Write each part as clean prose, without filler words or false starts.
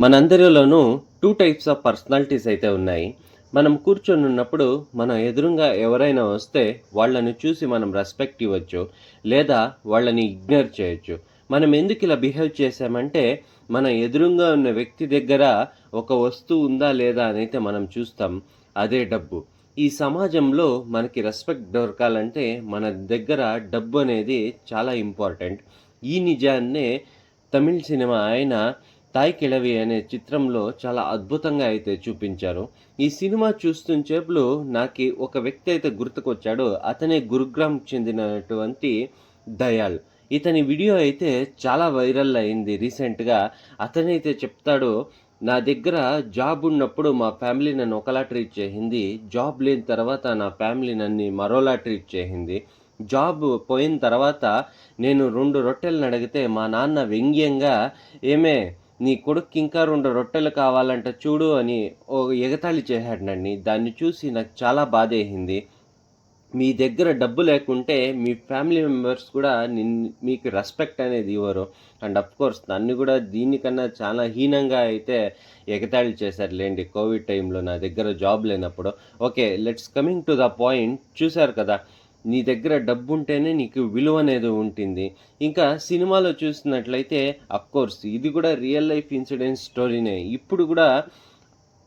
మనందరిలోనూ 2 types of personalities అయితే ఉన్నాయి. మనం కూర్చొనున్నప్పుడు మన ఎదురుంగా ఎవరైనా వస్తే వాళ్ళని చూసి మనం రెస్పెక్ట్ ఇవ్వచ్చు. లేదా వాళ్ళని ఇగ్నోర్ చేయొచ్చు. మనం ఎందుకిలా బిహేవ్ చేశామంటే, మన ఎదురుంగా ఉన్న వ్యక్తి దగ్గర ఒక వస్తువు ఉందా లేదా అనైతే మనం చూస్తాం. అదే డబ్బు. ఈ సమాజంలో మనకి రెస్పెక్ట్ దొరకాలంటే మన దగ్గర డబ్బు అనేది చాలా ఇంపార్టెంట్. ఈ నిజాన్నే తమిళ్ సినిమా అయిన 'తాయ్ కిళవి' అనే చిత్రంలో చాలా అద్భుతంగా అయితే చూపించారు. ఈ సినిమా చూస్తుంచేపులు నాకి ఒక వ్యక్తి అయితే గుర్తుకొచ్చాడు. అతనే గురుగ్రామ్‌కి చెందినటువంటి దయాళ్. ఇతని వీడియో అయితే చాలా వైరల్ అయింది రీసెంట్‌గా. అతనైతే చెప్తాడు, "నా దగ్గర జాబ్ ఉన్నప్పుడు మా ఫ్యామిలీ నన్ను ఒకలా ట్రీట్ చేసింది. జాబ్ లేని తర్వాత నా ఫ్యామిలీ నన్ను మరోలా ట్రీట్ చేసింది. జాబ్ పోయిన తర్వాత నేను 2 రొట్టెలనడిగితే మా నాన్న వ్యంగ్యంగా, ఏమే నీ కొడుక్కి ఇంకా 2 రొట్టెలు కావాలంట చూడు" అని ఎగతాళి చేశాడు నన్ని. దాన్ని చూసి నాకు చాలా బాధేసింది. మీ దగ్గర డబ్బు లేకుంటే మీ ఫ్యామిలీ మెంబర్స్ కూడా మీకు రెస్పెక్ట్ అనేది ఇవ్వరు. అండ్ అఫ్‌కోర్స్ నన్ను కూడా దీనికన్నా చాలా హీనంగా అయితే ఎగతాళి చేశారులెండి కోవిడ్ టైంలో నా దగ్గర జాబ్ లేనప్పుడు. Okay. Let's coming to the point. చూసారు కదా! నీ దగ్గర డబ్బుంటేనే నీకు విలువనేది ఉంటుంది. ఇంకా సినిమాలో చూసినట్లయితే అఫ్‌కోర్స్ ఇది కూడా రియల్ లైఫ్ ఇన్సిడెంట్ స్టోరీనే. ఇప్పుడు కూడా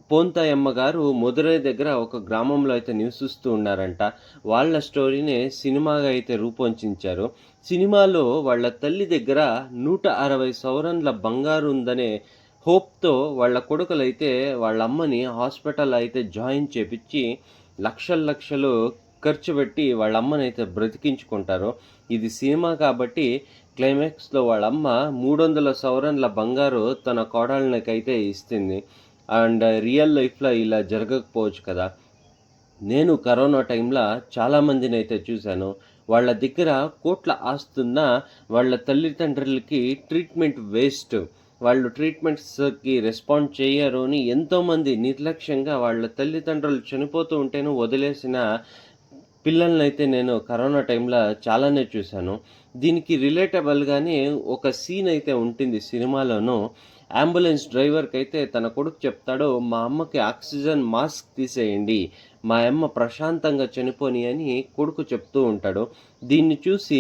పోంతాయమ్మ గారు మదురై దగ్గర ఒక గ్రామంలో అయితే నివసిస్తూ ఉన్నారంట. వాళ్ళ స్టోరీనే సినిమాగా అయితే రూపొందించారు. సినిమాలో వాళ్ళ తల్లి దగ్గర 160 సవరన్ల బంగారు ఉందనే హోప్‌తో వాళ్ళ కొడుకులైతే వాళ్ళ అమ్మని హాస్పిటల్‌లో అయితే జాయిన్ చేపిచ్చి లక్షలు లక్షలు ఖర్చు పెట్టి వాళ్ళ అమ్మనైతే బ్రతికించుకుంటారు. ఇది సినిమా కాబట్టి క్లైమాక్స్‌లో వాళ్ళమ్మ 300 సవరన్ల బంగారు తన కోడళ్ళకైతే ఇస్తుంది. అండ్ రియల్ లైఫ్‌లో ఇలా జరగకపోవచ్చు కదా! నేను కరోనా టైంలో చాలామందినైతే చూశాను. వాళ్ళ దగ్గర కోట్ల ఆస్తున్నా వాళ్ళ తల్లిదండ్రులకి ట్రీట్మెంట్ వేస్ట్. వాళ్ళు ట్రీట్మెంట్స్‌కి రెస్పాండ్ చెయ్యరు అని ఎంతోమంది నిర్లక్ష్యంగా వాళ్ళ తల్లిదండ్రులు చనిపోతూ ఉంటేను వదిలేసిన పిల్లలనైతే నేను కరోనా టైంలో చాలానే చూశాను. దీనికి రిలేటబుల్‌గానే ఒక సీన్ అయితే ఉంటుంది సినిమాలోను. అంబులెన్స్ డ్రైవర్‌కైతే తన కొడుకు చెప్తాడు, "మా అమ్మకి ఆక్సిజన్ మాస్క్ తీసేయండి. మా అమ్మ ప్రశాంతంగా చనిపోని" అని కొడుకు చెప్తూ ఉంటాడు. దీన్ని చూసి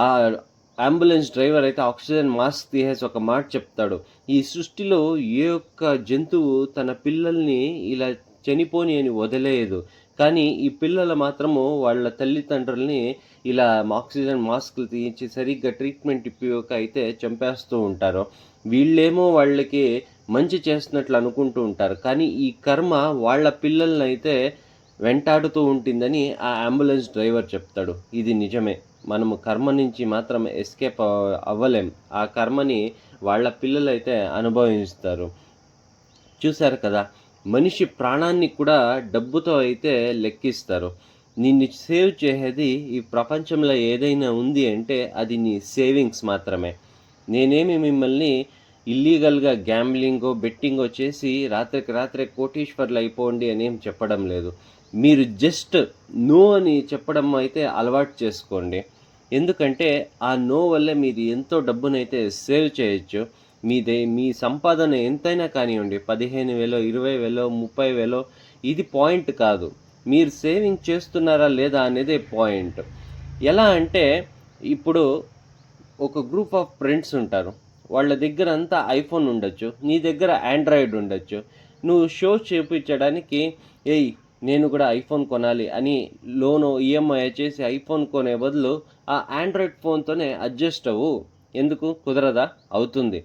ఆహ్, అంబులెన్స్ డ్రైవర్ అయితే ఆక్సిజన్ మాస్క్ తీసేసి ఒక మాట చెప్తాడు, "ఈ సృష్టిలో ఏ ఒక్క జంతువు తన పిల్లల్ని ఇలా చనిపోని అని వదిలేయదు. కానీ ఈ పిల్లలు మాత్రము వాళ్ళ తల్లిదండ్రుల్ని ఇలా ఆక్సిజన్ మాస్కులు తీయించి సరిగ్గా ట్రీట్మెంట్ ఇప్పియక అయితే చంపేస్తూ ఉంటారు. వీళ్ళేమో వాళ్ళకి మంచి చేస్తున్నట్లు అనుకుంటూ ఉంటారు. కానీ ఈ కర్మ వాళ్ళ పిల్లలనైతే వెంటాడుతూ ఉంటుందని" ఆ అంబులెన్స్ డ్రైవర్ చెప్తాడు. ఇది నిజమే. మనము కర్మ నుంచి మాత్రం ఎస్కేప్ అవ్వలేం. ఆ కర్మని వాళ్ళ పిల్లలైతే అనుభవిస్తారు. చూసారు కదా! మనిషి ప్రాణాన్ని కూడా డబ్బుతో అయితే లెక్కిస్తారు. నిన్ను సేవ్ చేసేది ఈ ప్రపంచంలో ఏదైనా ఉంది అంటే అది నీ సేవింగ్స్ మాత్రమే. నేనేమి మిమ్మల్ని ఇల్లీగల్‌గా గ్యాంబ్లింగో, బెట్టింగో చేసి రాత్రికి రాత్రే కోటీశ్వరులయిపోండి అనేం చెప్పడం లేదు. మీరు జస్ట్ నో అని చెప్పడం అయితే అలవాటు చేసుకోండి. ఎందుకంటే ఆ నో వల్లే మీరు ఎంతో డబ్బునైతే సేవ్ చేయొచ్చు. మీ సంపాదన ఎంతైనా కానివ్వండి. 15,000, 20,000, 30,000 ఇది పాయింట్ కాదు. మీరు సేవింగ్ చేస్తున్నారా లేదా అనేదే పాయింట్. ఎలా అంటే ఇప్పుడు ఒక గ్రూప్ ఆఫ్ ఫ్రెండ్స్ ఉంటారు. వాళ్ళ దగ్గర అంతా ఐఫోన్ ఉండొచ్చు. నీ దగ్గర ఆండ్రాయిడ్ ఉండొచ్చు. నువ్వు షో చూపించడానికి, "ఏయ్! నేను కూడా ఐఫోన్ కొనాలి" అని ఈఎంఐ చేసి ఐఫోన్ కొనే బదులు ఆ ఆండ్రాయిడ్ ఫోన్‌తోనే అడ్జస్ట్ అవ్వు. ఎందుకు కుదరదా? అవుతుంది.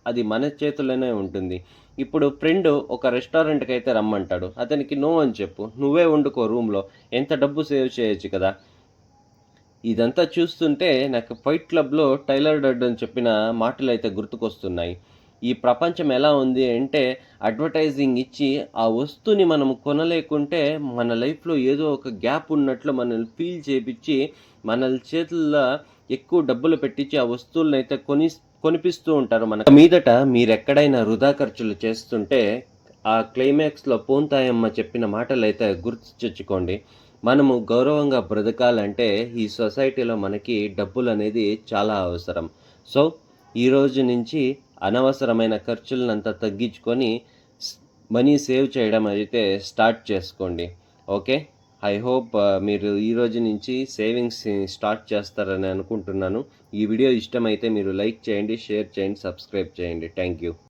అది మన చేతుల్లోనే ఉంటుంది. ఇప్పుడు ఫ్రెండ్ ఒక రెస్టారెంట్‌కైతే రమ్మంటాడు. అతనికి నో అని చెప్పు. నువ్వే వండుకో రూమ్‌లో. ఎంత డబ్బు సేవ్ చేయొచ్చు కదా! ఇదంతా చూస్తుంటే నాకు 'ఫైట్ క్లబ్‌లో' టైలర్ డర్డెన్ చెప్పిన మాటలైతే గుర్తుకొస్తున్నాయి. ఈ ప్రపంచం ఎలా ఉంది అంటే అడ్వర్టైజింగ్ ఇచ్చి ఆ వస్తువుని మనం కొనలేకుంటే మన లైఫ్‌లో ఏదో ఒక గ్యాప్ ఉన్నట్లు మనల్ని ఫీల్ చేపిచ్చి మన చేతుల్లో ఎక్కువ డబ్బులు పెట్టించి ఆ వస్తువులనైతే కొనిపిస్తూ ఉంటారు మనకు. మీదట మీరెక్కడైనా వృధా ఖర్చులు చేస్తుంటే ఆ క్లైమాక్స్‌లో పోంతాయమ్మ చెప్పిన మాటలైతే గుర్తు తెచ్చుకోండి. మనము గౌరవంగా బ్రతకాలంటే ఈ సొసైటీలో మనకి డబ్బులనేది చాలా అవసరం. సో, ఈరోజు నుంచి అనవసరమైన ఖర్చులనంతా తగ్గించుకొని మనీ సేవ్ చేయడం అయితే స్టార్ట్ చేసుకోండి. ఓకే. ఐ హోప్ మీరు ఈ రోజు నుంచి సేవింగ్స్ స్టార్ట్ చేస్తారని అనుకుంటున్నాను. ఈ వీడియో ఇష్టమైతే మీరు లైక్ చేయండి, షేర్ చేయండి, సబ్స్క్రైబ్ చేయండి. Thank you.